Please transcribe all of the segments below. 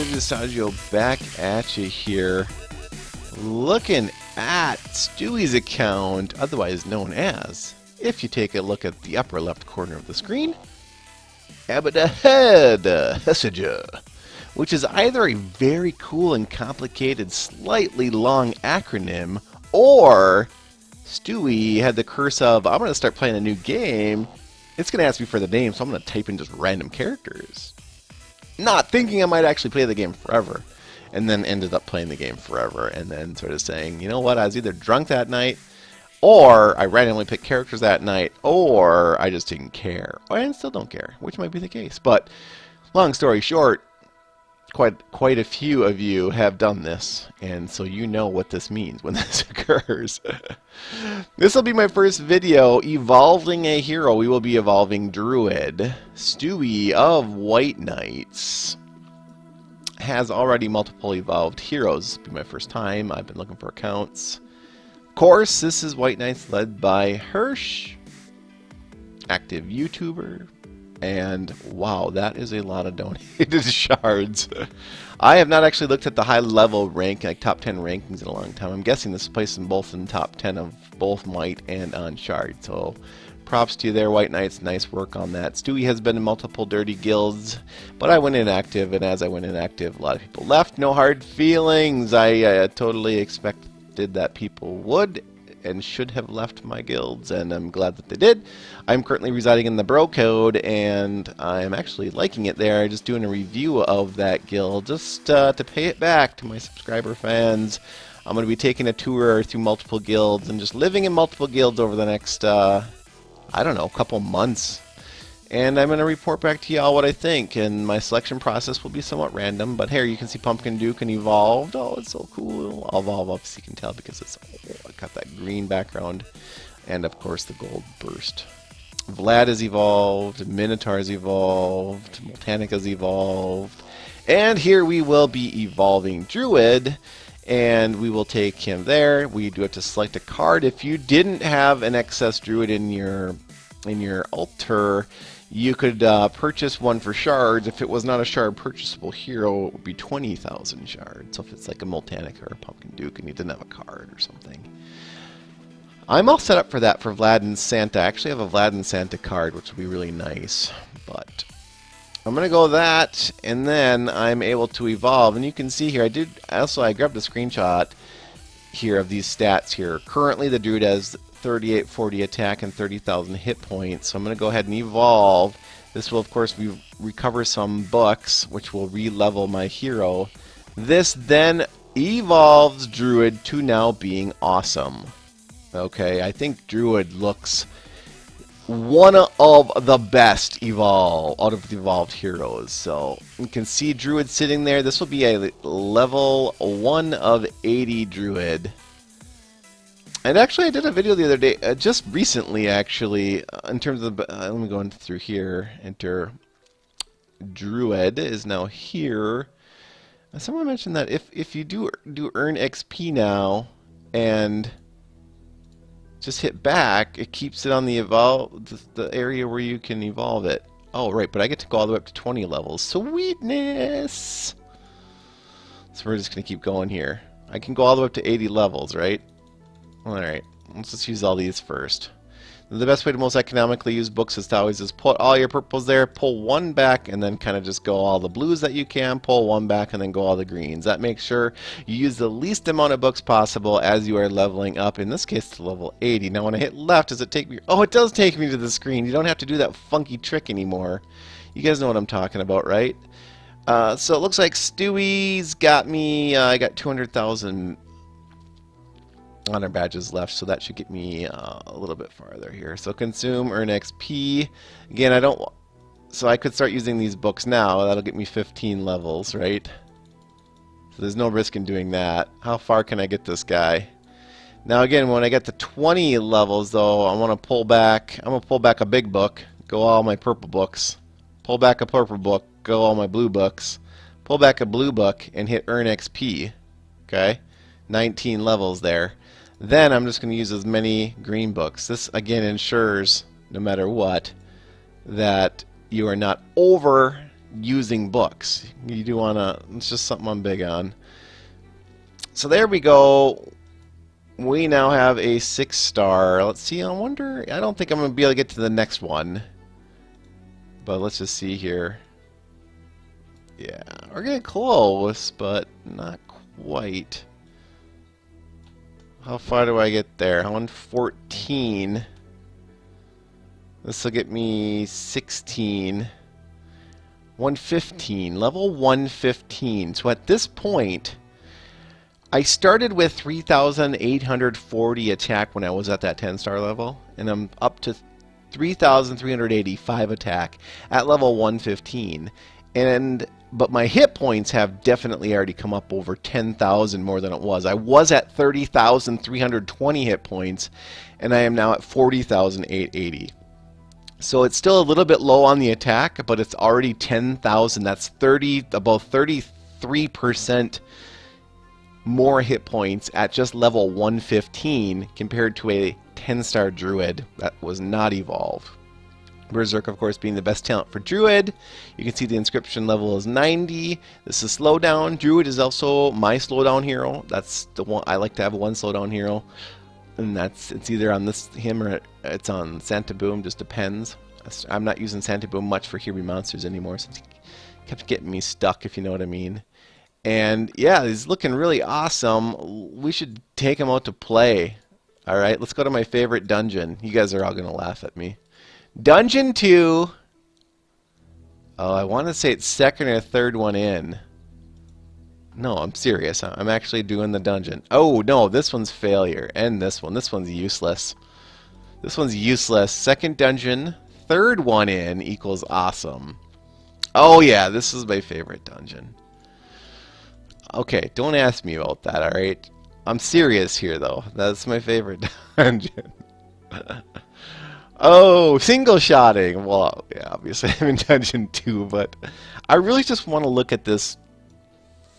Distaggio back at you here, looking at Stewie's account, otherwise known as, if you take a look at the upper left corner of the screen, Distaggio, which is either a very cool and complicated, slightly long acronym, or Stewie had the curse of, I'm going to start playing a new game, it's going to ask me for the name, so I'm going to type in just random characters. Not thinking I might actually play the game forever, and then ended up playing the game forever, and then sort of saying, you know what, I was either drunk that night, or I randomly picked characters that night, or I just didn't care, and still don't care, which might be the case. But long story short, quite a few of you have done this, and so you know what this means when this occurs. This will be my first video evolving a hero. We will be evolving Druid. Stewie of White Knights has already multiple evolved heroes. This will be my first time. I've been looking for accounts. Of course, this is White Knights led by Hirsch, active YouTuber. And wow, that is a lot of donated shards. I have not actually looked at the high level rank, like top 10 rankings in a long time. I'm guessing this is placed in both in top 10 of both Might and on Shard. So props to you there, White Knights. Nice work on that. Stewie has been in multiple dirty guilds, but I went inactive, and as I went inactive, a lot of people left. No hard feelings. I totally expected that people would and should have left my guilds, and I'm glad that they did. I'm currently residing in the Bro Code, and I'm actually liking it there. Just doing a review of that guild, just to pay it back to my subscriber fans. I'm going to be taking a tour through multiple guilds and just living in multiple guilds over the next, I don't know, couple months. And I'm going to report back to y'all what I think, and my selection process will be somewhat random, but here you can see Pumpkin Duke and evolved. Oh, it's so cool. I'll evolve up so you can tell because it's, oh, I got that green background, and of course the gold burst. Vlad is evolved, Minotaur's evolved, Multanica's evolved, and here we will be evolving Druid, and we will take him there. We do have to select a card. If you didn't have an excess Druid in your altar, you could purchase one for shards. If it was not a shard purchasable hero, it would be 20,000 shards. So if it's like a Multanica or a Pumpkin Duke and you didn't have a card or something. I'm all set up for that for Vlad and Santa. I actually have a Vlad and Santa card, which will be really nice. But I'm going to go that, and then I'm able to evolve. And you can see here, I grabbed a screenshot here of these stats here. Currently the Druid has 3840 attack and 30,000 hit points. So I'm going to go ahead and evolve. This will of course recover some books, which will re-level my hero. This then evolves Druid to now being awesome. Okay, I think Druid looks one of the best out of the evolved heroes. So you can see Druid sitting there. This will be a level 1 of 80 Druid. And actually, I did a video the other day, just recently, actually, in terms of, let me go through here, enter Druid is now here. Someone mentioned that if you do earn XP now, and just hit back, it keeps it on the area where you can evolve it. Oh, right, but I get to go all the way up to 20 levels. Sweetness! So we're just going to keep going here. I can go all the way up to 80 levels, right? Alright, let's just use all these first. The best way to most economically use books is to always just put all your purples there, pull one back, and then kind of just go all the blues that you can, pull one back, and then go all the greens. That makes sure you use the least amount of books possible as you are leveling up, in this case to level 80. Now when I hit left, does it take me... Oh, it does take me to the screen. You don't have to do that funky trick anymore. You guys know what I'm talking about, right? So it looks like Stewie's got me... I got 200,000... honor badges left, so that should get me a little bit farther here. So consume, earn XP. Again, so I could start using these books now. That'll get me 15 levels, right? So there's no risk in doing that. How far can I get this guy? Now again, when I get to 20 levels though, I want to pull back. I'm going to pull back a big book, go all my purple books. Pull back a purple book, go all my blue books. Pull back a blue book and hit earn XP. Okay? 19 levels there. Then I'm just going to use as many green books. This again ensures, no matter what, that you are not over using books. You do want to, it's just something I'm big on. So there we go. We now have a 6-star. Let's see, I wonder, I don't think I'm going to be able to get to the next one. But let's just see here. Yeah, we're getting close, but not quite. How far do I get there? 114. This will get me 16. 115. Level 115. So at this point, I started with 3,840 attack when I was at that 10-star level, and I'm up to 3,385 attack at level 115. But my hit points have definitely already come up over 10,000 more than it was. I was at 30,320 hit points, and I am now at 40,880. So it's still a little bit low on the attack, but it's already 10,000. That's about 33% more hit points at just level 115 compared to a 10-star Druid that was not evolved. Berserk, of course, being the best talent for Druid. You can see the inscription level is 90. This is slowdown. Druid is also my slowdown hero. That's the one I like to have, one slowdown hero, and it's either on him or it's on Santa Boom. Just depends. I'm not using Santa Boom much for Here Be Monsters anymore since he kept getting me stuck, if you know what I mean. And yeah, he's looking really awesome. We should take him out to play. All right, let's go to my favorite dungeon. You guys are all gonna laugh at me. Dungeon 2. Oh, I want to say it's second or third one in. No, I'm serious. I'm actually doing the dungeon. Oh, no, this one's failure. And this one. This one's useless. This one's useless. Second dungeon, third one in equals awesome. Oh, yeah, this is my favorite dungeon. Okay, don't ask me about that, alright? I'm serious here, though. That's my favorite dungeon. Oh, single-shotting. Well, yeah, obviously I'm in Dungeon 2, but I really just want to look at this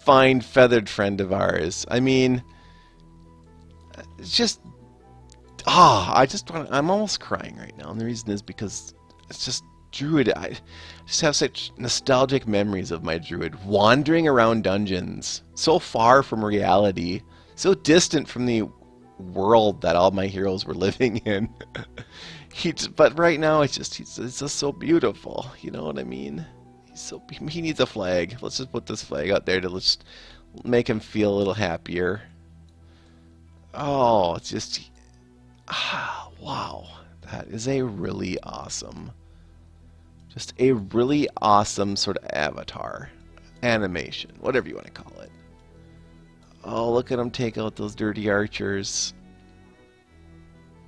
fine feathered friend of ours. I mean, it's just... I'm almost crying right now, and the reason is because it's just Druid. I just have such nostalgic memories of my Druid wandering around dungeons, so far from reality, so distant from the world that all my heroes were living in. But right now, he's just so beautiful. You know what I mean? He needs a flag. Let's just put this flag out there to just make him feel a little happier. Oh, it's just... wow. That is a really awesome... Just a really awesome sort of avatar. Animation. Whatever you want to call it. Oh, look at him take out those dirty archers.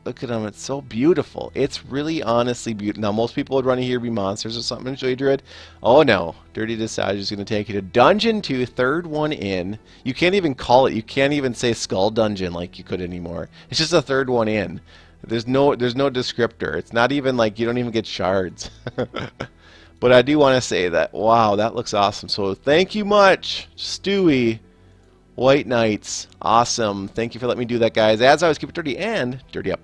Look at them, it's so beautiful. It's really honestly beautiful. Now, most people would run Here Be Monsters or something and show you Druid. Oh no, Dirty Distaggio is going to take you to Dungeon 2, third one in. You can't even call it, you can't even say Skull Dungeon like you could anymore. It's just a third one in. There's no descriptor. It's not even like you don't even get shards. But I do want to say that, wow, that looks awesome. So thank you much, Stewie. White Knights, awesome. Thank you for letting me do that, guys. As always, keep it dirty and dirty up.